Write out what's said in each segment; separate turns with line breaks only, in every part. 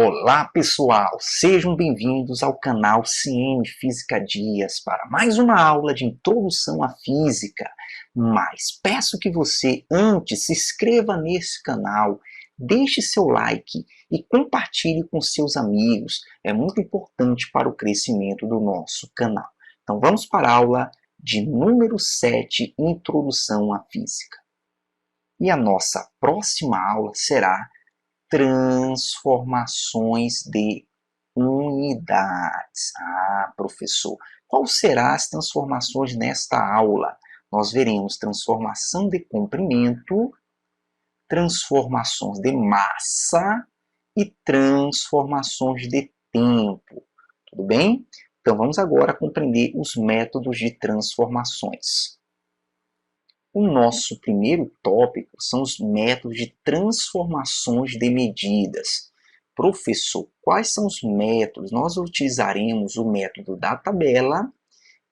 Olá pessoal, sejam bem-vindos ao canal CM Física Dias para mais uma aula de introdução à física. Mas peço que você antes se inscreva nesse canal, deixe seu like e compartilhe com seus amigos. É muito importante para o crescimento do nosso canal. Então vamos para a aula de número 7, Introdução à Física. E a nossa próxima aula será transformações de unidades. Professor, qual serão as transformações nesta aula? Nós veremos transformação de comprimento, transformações de massa e transformações de tempo. Tudo bem? Então vamos agora compreender os métodos de transformações. O nosso primeiro tópico são os métodos de transformações de medidas. Professor, quais são os métodos? Nós utilizaremos o método da tabela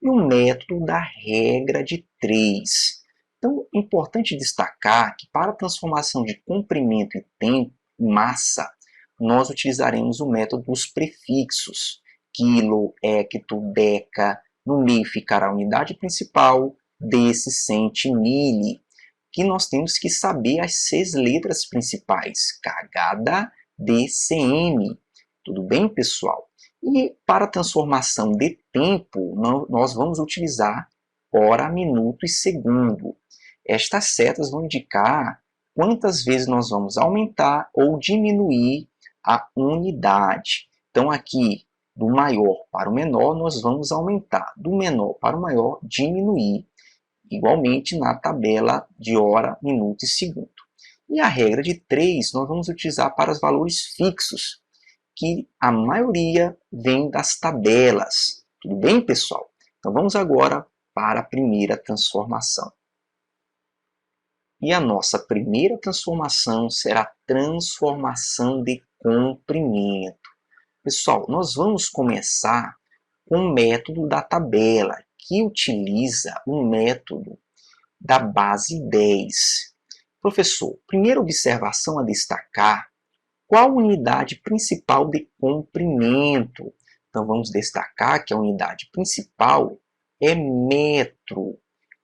e o método da regra de 3. Então, é importante destacar que para a transformação de comprimento e tempo, massa, nós utilizaremos o método dos prefixos. Quilo, hecto, deca, no meio ficará a unidade principal, desse, centi, mili, que nós temos que saber as 6 letras principais, Kh, D, Cm. Tudo bem, pessoal? E para a transformação de tempo, nós vamos utilizar hora, minuto e segundo. Estas setas vão indicar quantas vezes nós vamos aumentar ou diminuir a unidade. Então, aqui, do maior para o menor, nós vamos aumentar. Do menor para o maior, diminuir. Igualmente na tabela de hora, minuto e segundo. E a regra de 3 nós vamos utilizar para os valores fixos, que a maioria vem das tabelas. Tudo bem, pessoal? Então vamos agora para a primeira transformação. E a nossa primeira transformação será a transformação de comprimento. Pessoal, nós vamos começar com o método da tabela, que utiliza o método da base 10. Professor, primeira observação a destacar, qual unidade principal de comprimento? Então vamos destacar que a unidade principal é metro.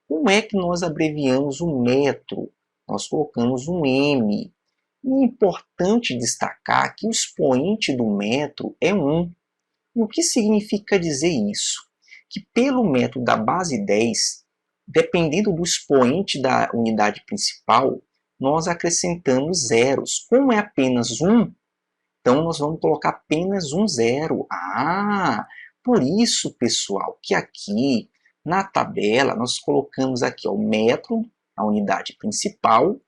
Como é que nós abreviamos o metro? Nós colocamos um M. E é importante destacar que o expoente do metro é 1. E o que significa dizer isso? Que pelo método da base 10, dependendo do expoente da unidade principal, nós acrescentamos zeros. Como é apenas 1, então nós vamos colocar apenas um zero. Por isso, pessoal, que aqui na tabela nós colocamos aqui o metro, a unidade principal,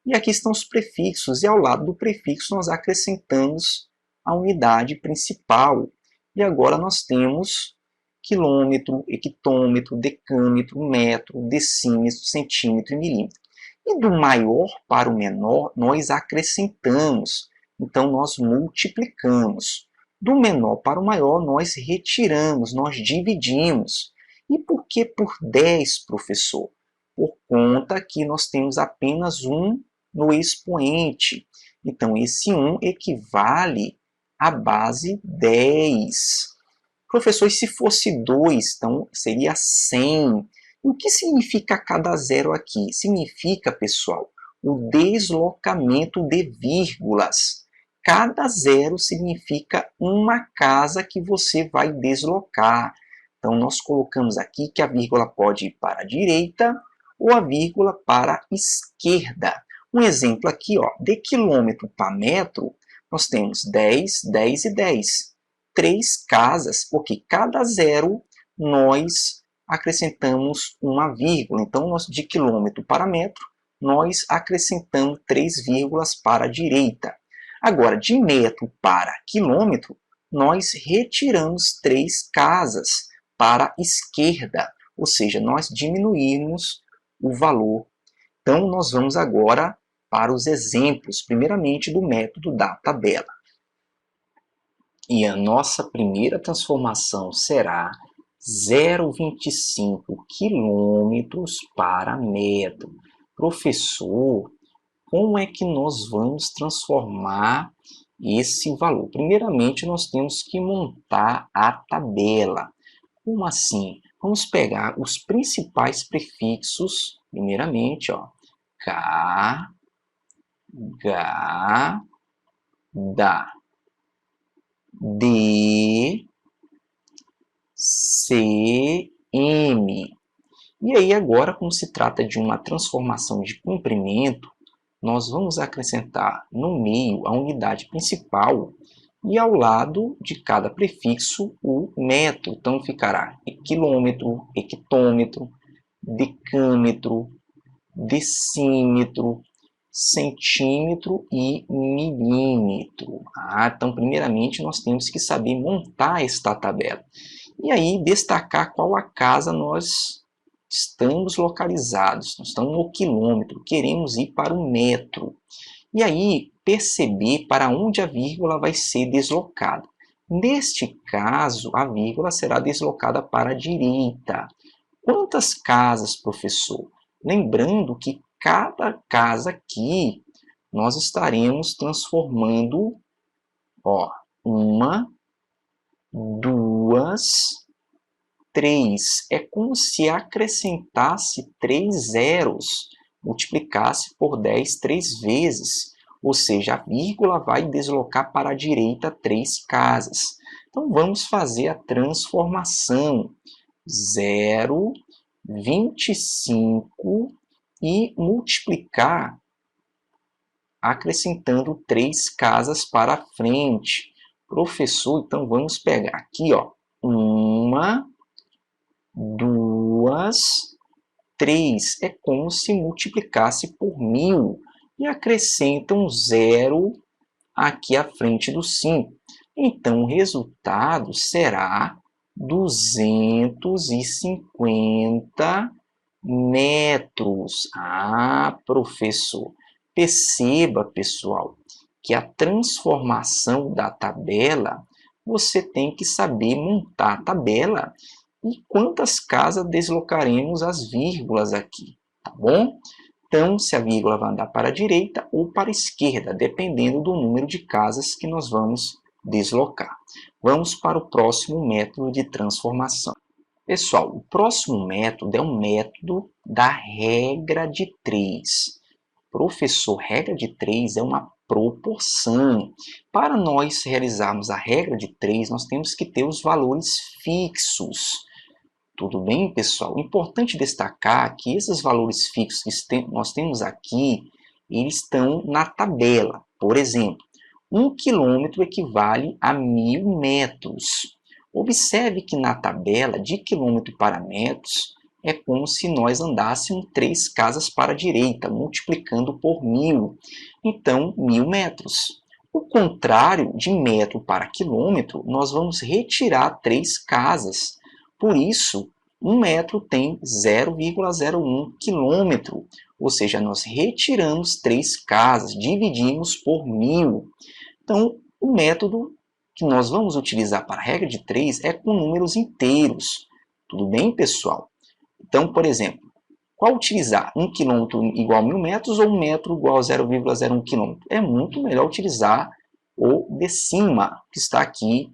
e aqui estão os prefixos, e ao lado do prefixo nós acrescentamos a unidade principal. E agora nós temos quilômetro, hectômetro, decâmetro, metro, decímetro, centímetro e milímetro. E do maior para o menor, nós acrescentamos. Então, nós multiplicamos. Do menor para o maior, nós retiramos, nós dividimos. E por que por 10, professor? Por conta que nós temos apenas 1 no expoente. Então, esse 1 equivale à base 10. Professor, e se fosse 2, então seria 100. O que significa cada zero aqui? Significa, pessoal, o deslocamento de vírgulas. Cada zero significa uma casa que você vai deslocar. Então, nós colocamos aqui que a vírgula pode ir para a direita ou a vírgula para a esquerda. Um exemplo aqui, de quilômetro para metro, nós temos 10, 10 e 10. 3 casas, porque cada zero nós acrescentamos uma vírgula. Então, nós, de quilômetro para metro, nós acrescentamos 3 vírgulas para a direita. Agora, de metro para quilômetro, nós retiramos 3 casas para a esquerda, ou seja, nós diminuímos o valor. Então, nós vamos agora para os exemplos, primeiramente do método da tabela. E a nossa primeira transformação será 0,25 quilômetros para metro. Professor, como é que nós vamos transformar esse valor? Primeiramente, nós temos que montar a tabela. Como assim? Vamos pegar os principais prefixos, primeiramente, ó, K, H, DA, D, C, M. E aí agora, como se trata de uma transformação de comprimento, nós vamos acrescentar no meio a unidade principal e ao lado de cada prefixo o metro. Então ficará quilômetro, hectômetro, decâmetro, decímetro, centímetro e milímetro. Então primeiramente nós temos que saber montar esta tabela. E aí destacar qual a casa nós estamos localizados. Nós estamos no quilômetro, queremos ir para o metro. E aí perceber para onde a vírgula vai ser deslocada. Neste caso, a vírgula será deslocada para a direita. Quantas casas, professor? Lembrando que cada casa aqui nós estaremos transformando, ó, uma, duas, 3. É como se acrescentasse 3 zeros, multiplicasse por 10 3 vezes. Ou seja, a vírgula vai deslocar para a direita 3 casas. Então, vamos fazer a transformação. 0, 25 e multiplicar acrescentando 3 casas para frente. Professor, então vamos pegar aqui, ó, 1, 2, 3. É como se multiplicasse por 1000 e acrescenta um zero aqui à frente do 5. Então, o resultado será 250 metros. Professor, perceba, pessoal, que a transformação da tabela, você tem que saber montar a tabela e quantas casas deslocaremos as vírgulas aqui, tá bom? Então, se a vírgula vai andar para a direita ou para a esquerda, dependendo do número de casas que nós vamos deslocar. Vamos para o próximo método de transformação. Pessoal, o próximo método é o método da regra de 3. Professor, regra de 3 é uma proporção. Para nós realizarmos a regra de 3, nós temos que ter os valores fixos. Tudo bem, pessoal? Importante destacar que esses valores fixos que nós temos aqui, eles estão na tabela. Por exemplo, 1 quilômetro equivale a 1000 metros. Observe que na tabela, de quilômetro para metros, é como se nós andássemos 3 casas para a direita, multiplicando por 1000. Então, 1000 metros. O contrário, de metro para quilômetro, nós vamos retirar 3 casas. Por isso, 1 metro tem 0,01 quilômetro, ou seja, nós retiramos 3 casas, dividimos por 1000. Então, o método que nós vamos utilizar para a regra de 3 é com números inteiros. Tudo bem, pessoal? Então, por exemplo, qual utilizar? 1 quilômetro igual a 1000 metros ou 1 metro igual a 0,01 quilômetro? É muito melhor utilizar o de cima, que está aqui,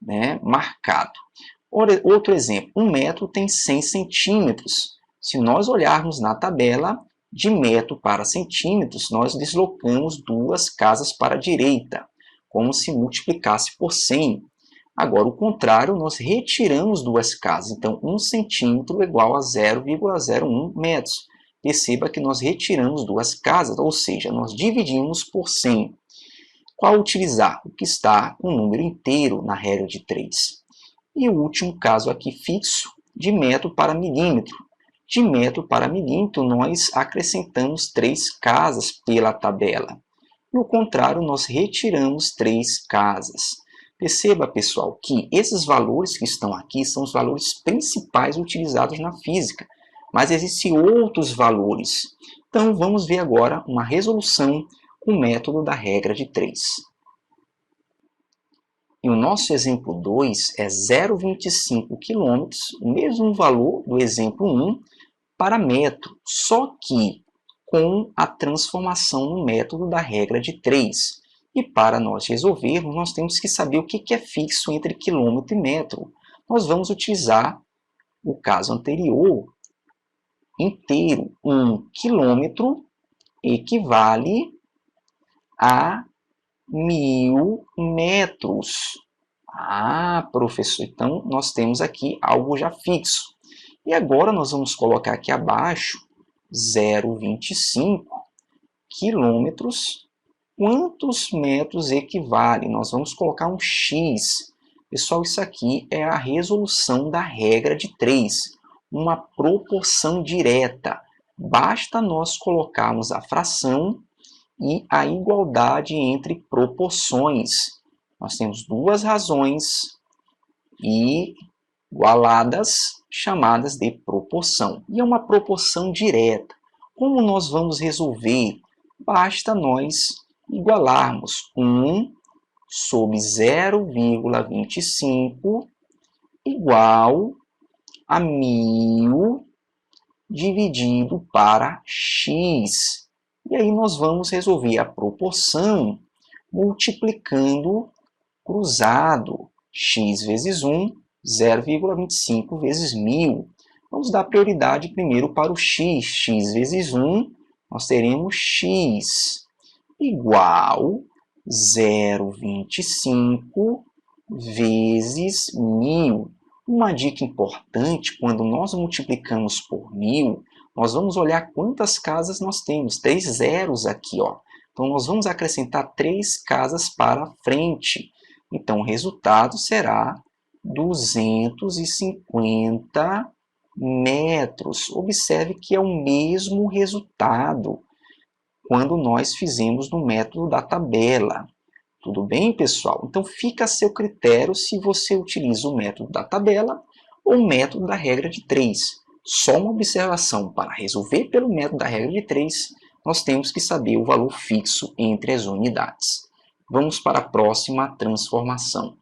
né, marcado. Outro exemplo, 1 metro tem 100 centímetros. Se nós olharmos na tabela, de metro para centímetros, nós deslocamos 2 casas para a direita, como se multiplicasse por 100. Agora, o contrário, nós retiramos 2 casas. Então, 1 centímetro é igual a 0,01 metros. Perceba que nós retiramos 2 casas, ou seja, nós dividimos por 100. Qual utilizar? O que está com um número inteiro na regra de 3. E o último caso aqui fixo, de metro para milímetro. De metro para milímetro, nós acrescentamos 3 casas pela tabela. E o contrário, nós retiramos 3 casas. Perceba, pessoal, que esses valores que estão aqui são os valores principais utilizados na física. Mas existem outros valores. Então, vamos ver agora uma resolução com o método da regra de 3. E o nosso exemplo 2 é 0,25 km, o mesmo valor do exemplo 1 para metro, só que com a transformação no método da regra de 3. E para nós resolvermos, nós temos que saber o que é fixo entre quilômetro e metro. Nós vamos utilizar o caso anterior inteiro. 1 quilômetro equivale a 1000 metros. Ah, professor, então nós temos aqui algo já fixo. E agora nós vamos colocar aqui abaixo 0,25 quilômetros. Quantos metros equivale? Nós vamos colocar um x. Pessoal, isso aqui é a resolução da regra de 3, uma proporção direta. Basta nós colocarmos a fração e a igualdade entre proporções. Nós temos duas razões igualadas, chamadas de proporção. E é uma proporção direta. Como nós vamos resolver? Basta nós igualarmos 1 sobre 0,25 igual a 1000 dividido para x. E aí nós vamos resolver a proporção multiplicando cruzado. X vezes 1, 0,25 vezes 1000. Vamos dar prioridade primeiro para o x. X vezes 1, nós teremos x igual 0,25 vezes 1000. Uma dica importante, quando nós multiplicamos por 1000, nós vamos olhar quantas casas nós temos. 3 zeros aqui, ó. Então, nós vamos acrescentar 3 casas para frente. Então, o resultado será 250 metros. Observe que é o mesmo resultado quando nós fizemos no método da tabela. Tudo bem, pessoal? Então, fica a seu critério se você utiliza o método da tabela ou o método da regra de 3. Só uma observação: para resolver pelo método da regra de 3, nós temos que saber o valor fixo entre as unidades. Vamos para a próxima transformação.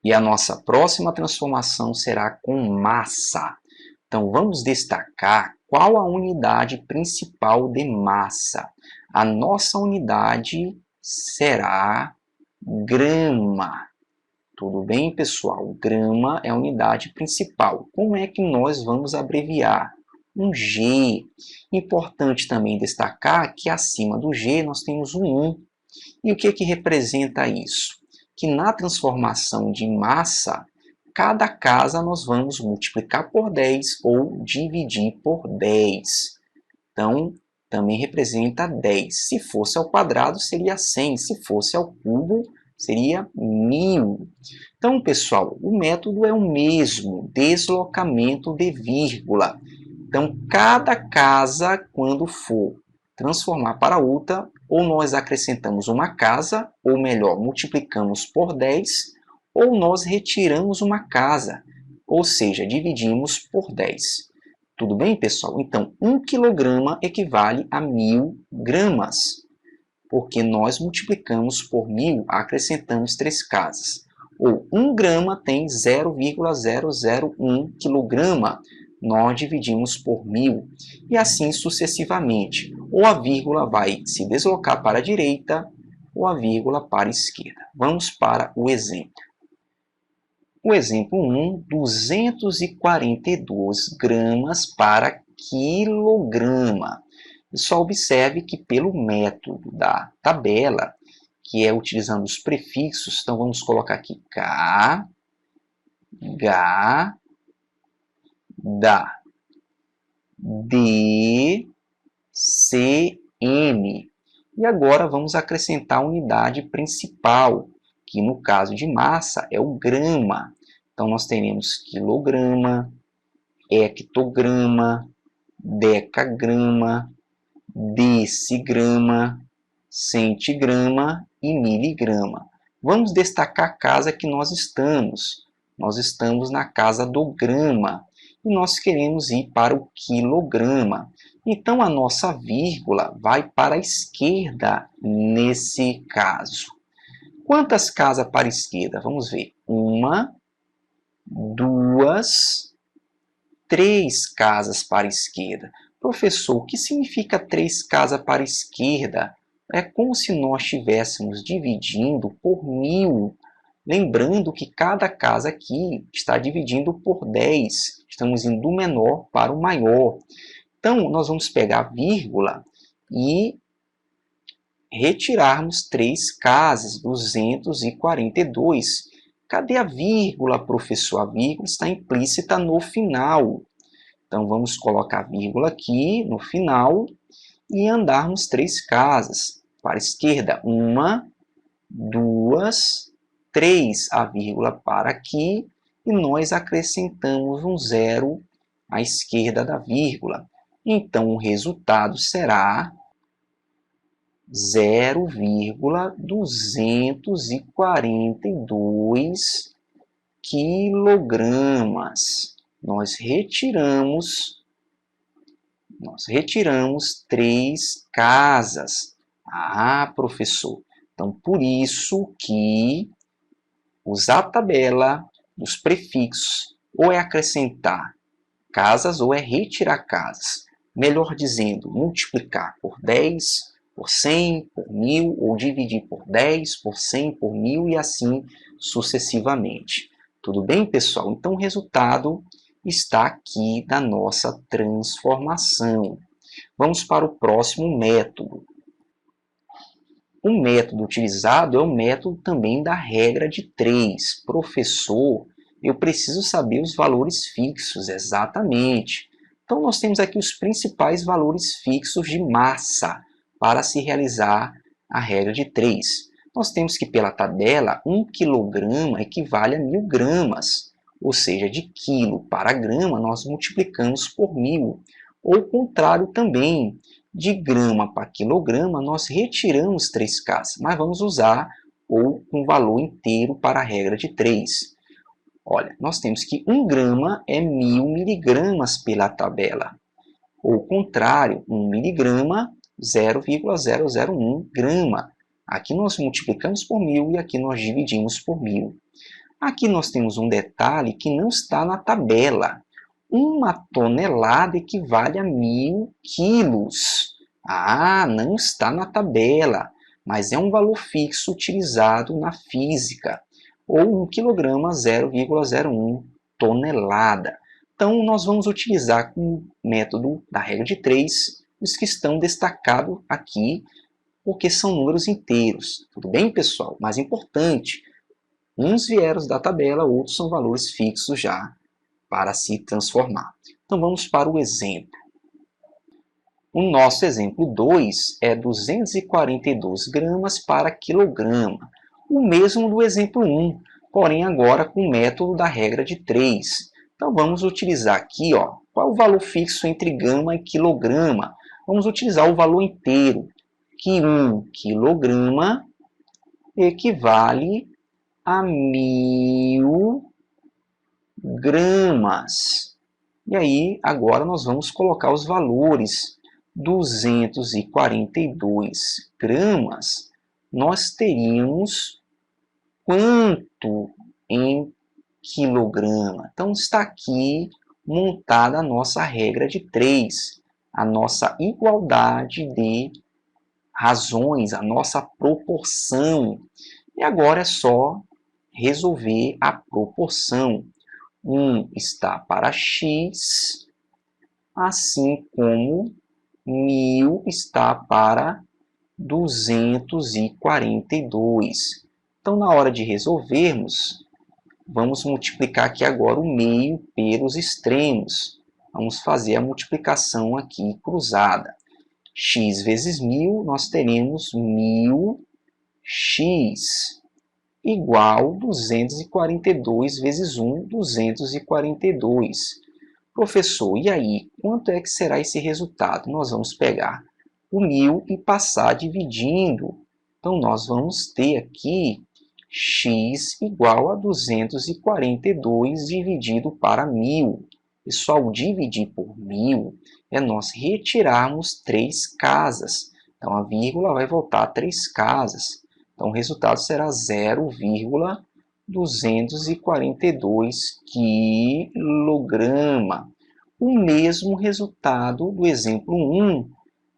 E a nossa próxima transformação será com massa. Então, vamos destacar qual a unidade principal de massa. A nossa unidade será grama. Tudo bem, pessoal? Grama é a unidade principal. Como é que nós vamos abreviar? Um G. Importante também destacar que acima do G nós temos um 1. E o que representa isso? Que na transformação de massa, cada casa nós vamos multiplicar por 10 ou dividir por 10. Então, também representa 10. Se fosse ao quadrado, seria 100. Se fosse ao cubo, seria 1000. Então, pessoal, o método é o mesmo, deslocamento de vírgula. Então, cada casa, quando for transformar para outra, ou nós acrescentamos uma casa, ou melhor, multiplicamos por 10, ou nós retiramos uma casa, ou seja, dividimos por 10. Tudo bem, pessoal? Então, 1 quilograma equivale a 1000 gramas, porque nós multiplicamos por 1000, acrescentamos 3 casas. Ou 1 grama tem 0,001 quilograma, nós dividimos por 1000, e assim sucessivamente. Ou a vírgula vai se deslocar para a direita, ou a vírgula para a esquerda. Vamos para o exemplo. O exemplo 1, 242 gramas para quilograma. E só observe que pelo método da tabela, que é utilizando os prefixos, então vamos colocar aqui K, H, da, D, C, M. E agora vamos acrescentar a unidade principal, que no caso de massa é o grama. Então nós teremos quilograma, hectograma, decagrama, decigrama, centigrama e miligrama. Vamos destacar a casa que nós estamos. Nós estamos na casa do grama e nós queremos ir para o quilograma. Então, a nossa vírgula vai para a esquerda nesse caso. Quantas casas para a esquerda? Vamos ver. 1, 2, 3 casas para a esquerda. Professor, o que significa 3 casas para a esquerda? É como se nós estivéssemos dividindo por 1000. Lembrando que cada casa aqui está dividindo por 10. Estamos indo do menor para o maior. Então, nós vamos pegar a vírgula e retirarmos 3 casas, 242. Cadê a vírgula, professor? A vírgula está implícita no final. Então, vamos colocar a vírgula aqui no final e andarmos 3 casas. Para a esquerda, 1, 2, 3. A vírgula para aqui e nós acrescentamos um zero à esquerda da vírgula. Então, o resultado será 0,242 quilogramas. Nós retiramos 3 casas. Ah, professor, então por isso que usar a tabela dos prefixos ou é acrescentar casas ou é retirar casas. Melhor dizendo, multiplicar por 10, por 100, por 1000, ou dividir por 10, por 100, por 1000 e assim sucessivamente. Tudo bem, pessoal? Então, o resultado está aqui da nossa transformação. Vamos para o próximo método. O método utilizado é o método também da regra de 3. Professor, eu preciso saber os valores fixos, exatamente. Então, nós temos aqui os principais valores fixos de massa para se realizar a regra de 3. Nós temos que, pela tabela, 1 kg equivale a 1000 gramas. Ou seja, de quilo para grama, nós multiplicamos por 1000. Ou o contrário também, de grama para quilograma, nós retiramos 3 casas, mas vamos usar um valor inteiro para a regra de 3. Olha, nós temos que 1 grama é 1000 miligramas pela tabela. Ou contrário, 1 miligrama, 0,001 grama. Aqui nós multiplicamos por 1000 e aqui nós dividimos por 1000. Aqui nós temos um detalhe que não está na tabela. 1 tonelada equivale a 1000 quilos. Ah, não está na tabela, mas é um valor fixo utilizado na física. Ou 1 quilograma, 0,01 tonelada. Então, nós vamos utilizar com o método da regra de 3 os que estão destacados aqui, porque são números inteiros. Tudo bem, pessoal? Mais importante, uns vieram da tabela, outros são valores fixos já para se transformar. Então, vamos para o exemplo. O nosso exemplo 2 é 242 gramas para quilograma. O mesmo do exemplo 1, porém agora com o método da regra de 3. Então, vamos utilizar aqui, qual é o valor fixo entre gama e quilograma? Vamos utilizar o valor inteiro, que 1 quilograma equivale a 1000 gramas. E aí, agora nós vamos colocar os valores. 242 gramas, nós teríamos quanto em quilograma? Então, está aqui montada a nossa regra de 3, a nossa igualdade de razões, a nossa proporção. E agora é só resolver a proporção. 1 está para x, assim como 1000 está para 242. Então, na hora de resolvermos, vamos multiplicar aqui agora o meio pelos extremos. Vamos fazer a multiplicação aqui cruzada. X vezes 1000, nós teremos 1000x igual 242 vezes 1, 242. Professor, e aí, quanto é que será esse resultado? Nós vamos pegar o 1000 e passar dividindo. Então, nós vamos ter aqui x igual a 242 dividido para 1000. Pessoal, dividir por 1000 é nós retirarmos 3 casas. Então, a vírgula vai voltar a 3 casas. Então, o resultado será 0,242 quilograma. O mesmo resultado do exemplo 1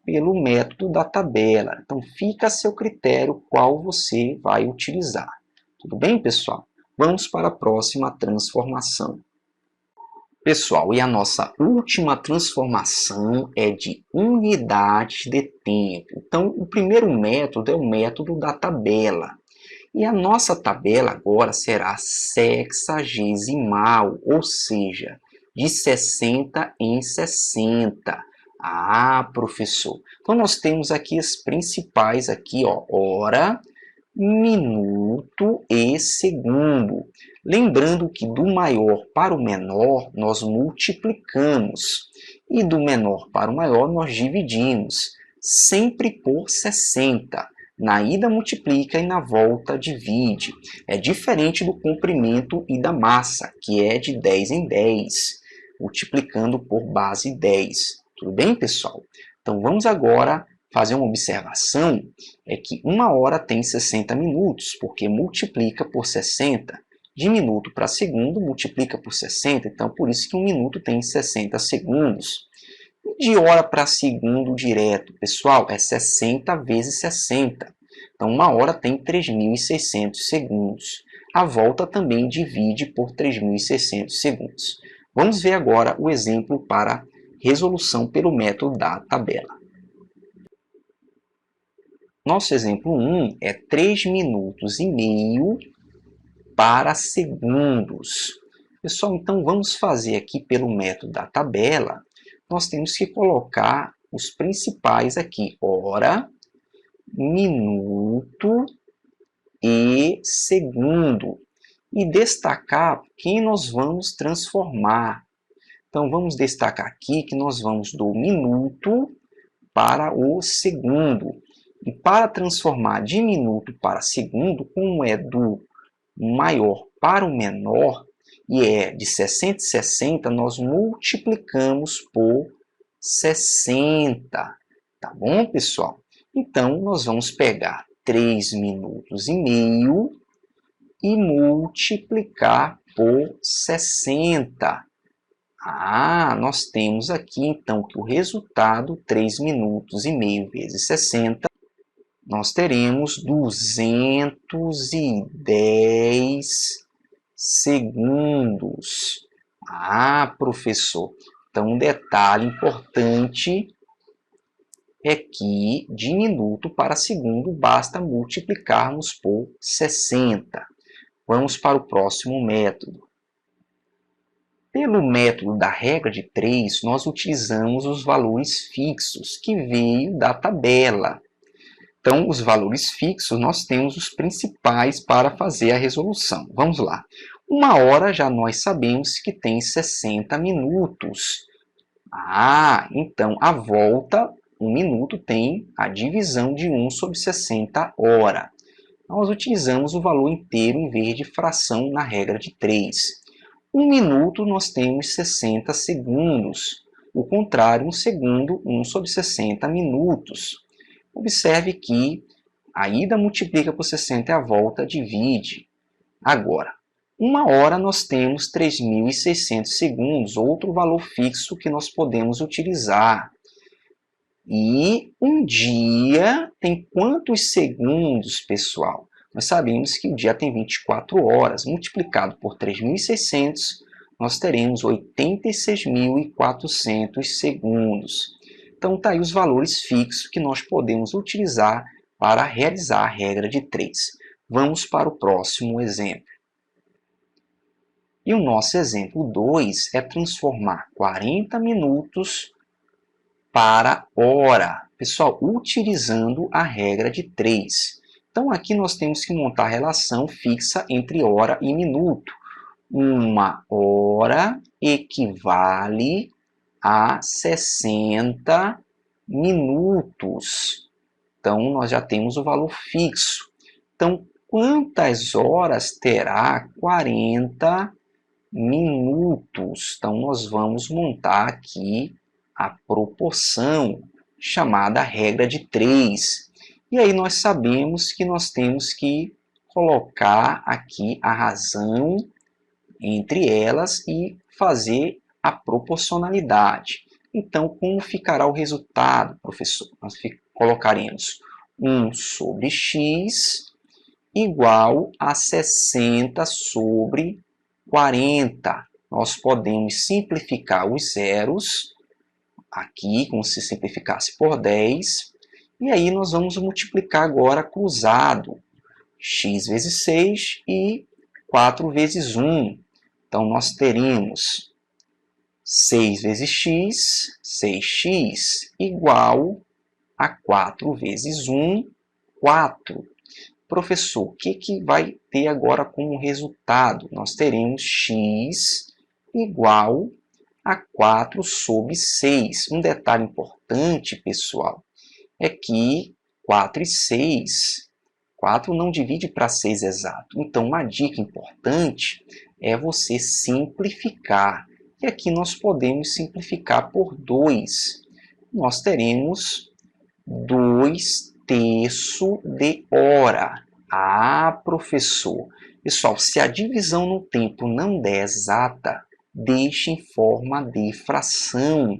pelo método da tabela. Então, fica a seu critério qual você vai utilizar. Tudo bem, pessoal? Vamos para a próxima transformação. Pessoal, e a nossa última transformação é de unidades de tempo. Então, o primeiro método é o método da tabela. E a nossa tabela agora será sexagesimal, ou seja, de 60 em 60. Ah, professor. Então, nós temos aqui as principais, aqui, ó, hora, minuto e segundo. Lembrando que do maior para o menor, nós multiplicamos. E do menor para o maior, nós dividimos. Sempre por 60. Na ida multiplica e na volta divide. É diferente do comprimento e da massa, que é de 10 em 10, multiplicando por base 10. Tudo bem, pessoal? Então, vamos agora fazer uma observação, é que uma hora tem 60 minutos, porque multiplica por 60. De minuto para segundo, multiplica por 60, então por isso que um minuto tem 60 segundos. De hora para segundo direto, pessoal, é 60 vezes 60. Então, uma hora tem 3.600 segundos. A volta também divide por 3.600 segundos. Vamos ver agora o exemplo para resolução pelo método da tabela. Nosso exemplo 1 é 3 minutos e meio para segundos. Pessoal, então vamos fazer aqui pelo método da tabela. Nós temos que colocar os principais aqui, hora, minuto e segundo. E destacar quem nós vamos transformar. Então, vamos destacar aqui que nós vamos do minuto para o segundo. E para transformar de minuto para segundo, como é do maior para o menor, e é de 60 em 60, nós multiplicamos por 60. Tá bom, pessoal? Então, nós vamos pegar 3 minutos e meio e multiplicar por 60. Ah, nós temos aqui, então, que o resultado, 3 minutos e meio vezes 60, nós teremos 210 segundos. Ah, professor, então um detalhe importante é que de minuto para segundo basta multiplicarmos por 60. Vamos para o próximo método. Pelo método da regra de 3, nós utilizamos os valores fixos que veio da tabela. Então, os valores fixos, nós temos os principais para fazer a resolução. Vamos lá. Uma hora já nós sabemos que tem 60 minutos. Ah, então a volta, um minuto tem a divisão de 1 sobre 60 hora. Nós utilizamos o valor inteiro em vez de fração na regra de 3. Um minuto nós temos 60 segundos. O contrário, um segundo, 1 sobre 60 minutos. Observe que a ida multiplica por 60 e a volta divide. Agora, uma hora nós temos 3.600 segundos, outro valor fixo que nós podemos utilizar. E um dia tem quantos segundos, pessoal? Nós sabemos que o dia tem 24 horas. Multiplicado por 3.600, nós teremos 86.400 segundos. Então, está aí os valores fixos que nós podemos utilizar para realizar a regra de 3. Vamos para o próximo exemplo. E o nosso exemplo 2 é transformar 40 minutos para hora. Pessoal, utilizando a regra de 3. Então, aqui nós temos que montar a relação fixa entre hora e minuto. Uma hora equivale a 60 minutos. Então, nós já temos o valor fixo. Então, quantas horas terá 40 minutos? Então, nós vamos montar aqui a proporção chamada regra de 3. E aí nós sabemos que nós temos que colocar aqui a razão entre elas e fazer a proporcionalidade. Então, como ficará o resultado, professor? Nós colocaremos 1 sobre x igual a 60 sobre 40. Nós podemos simplificar os zeros, aqui, como se simplificasse por 10, e aí nós vamos multiplicar agora cruzado, x vezes 6 e 4 vezes 1. Então, nós teremos 6 vezes x, 6x, igual a 4 vezes 1, 4. Professor, o que vai ter agora como resultado? Nós teremos x igual a 4 sobre 6. Um detalhe importante, pessoal, é que 4 e 6, 4 não divide para 6 exato. Então, uma dica importante é você simplificar. E aqui nós podemos simplificar por 2. Nós teremos 2 terços de hora. Ah, professor! Pessoal, se a divisão no tempo não der exata, deixe em forma de fração.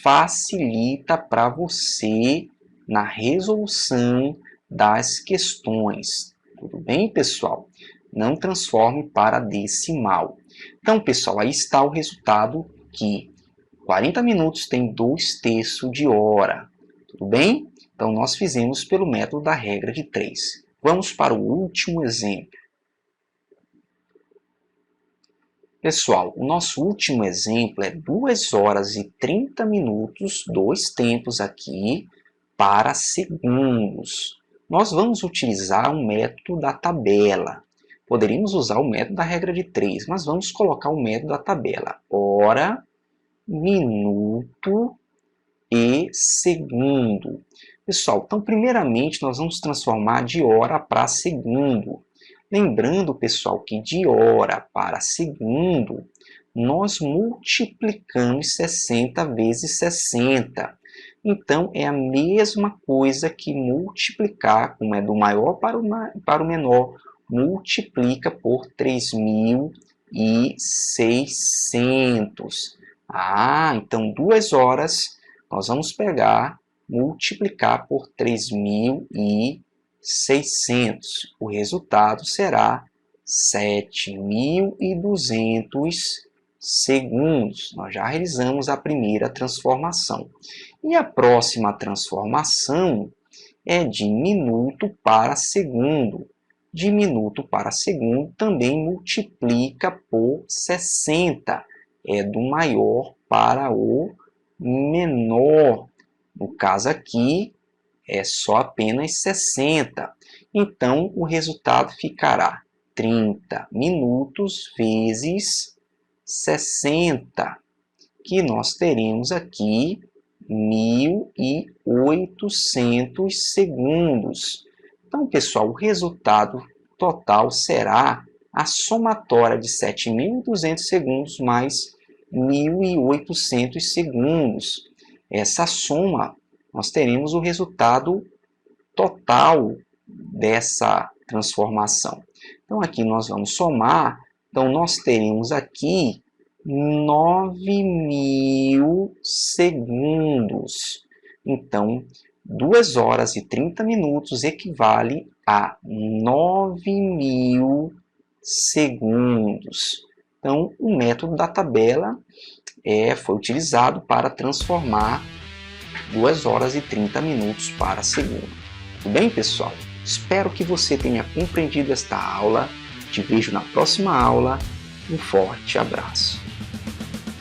Facilita para você na resolução das questões. Tudo bem, pessoal? Não transforme para decimal. Então, pessoal, aí está o resultado que 40 minutos tem 2 terços de hora. Tudo bem? Então, nós fizemos pelo método da regra de 3. Vamos para o último exemplo. Pessoal, o nosso último exemplo é 2 horas e 30 minutos, 2 tempos aqui, para segundos. Nós vamos utilizar um método da tabela. Poderíamos usar o método da regra de 3, mas vamos colocar o método da tabela. Hora, minuto e segundo. Pessoal, então primeiramente nós vamos transformar de hora para segundo. Lembrando, pessoal, que de hora para segundo, nós multiplicamos 60 vezes 60. Então, é a mesma coisa que multiplicar, como é do maior para o menor, multiplica por 3.600. Ah, então 2 horas, nós vamos pegar, multiplicar por 3.600. O resultado será 7.200 segundos. Nós já realizamos a primeira transformação. E a próxima transformação é de minuto para segundo. De minuto para segundo também multiplica por 60. É do maior para o menor. No caso aqui, é só apenas 60. Então, o resultado ficará 30 minutos vezes 60, que nós teremos aqui 1.800 segundos. Então, pessoal, o resultado total será a somatória de 7.200 segundos mais 1.800 segundos. Essa soma, nós teremos o resultado total dessa transformação. Então, aqui nós vamos somar. Então, nós teremos aqui 9.000 segundos. Então, 2 horas e 30 minutos equivale a 9.000 segundos. Então, o método da tabela foi utilizado para transformar 2 horas e 30 minutos para segundo. Tudo bem, pessoal? Espero que você tenha compreendido esta aula. Te vejo na próxima aula. Um forte abraço.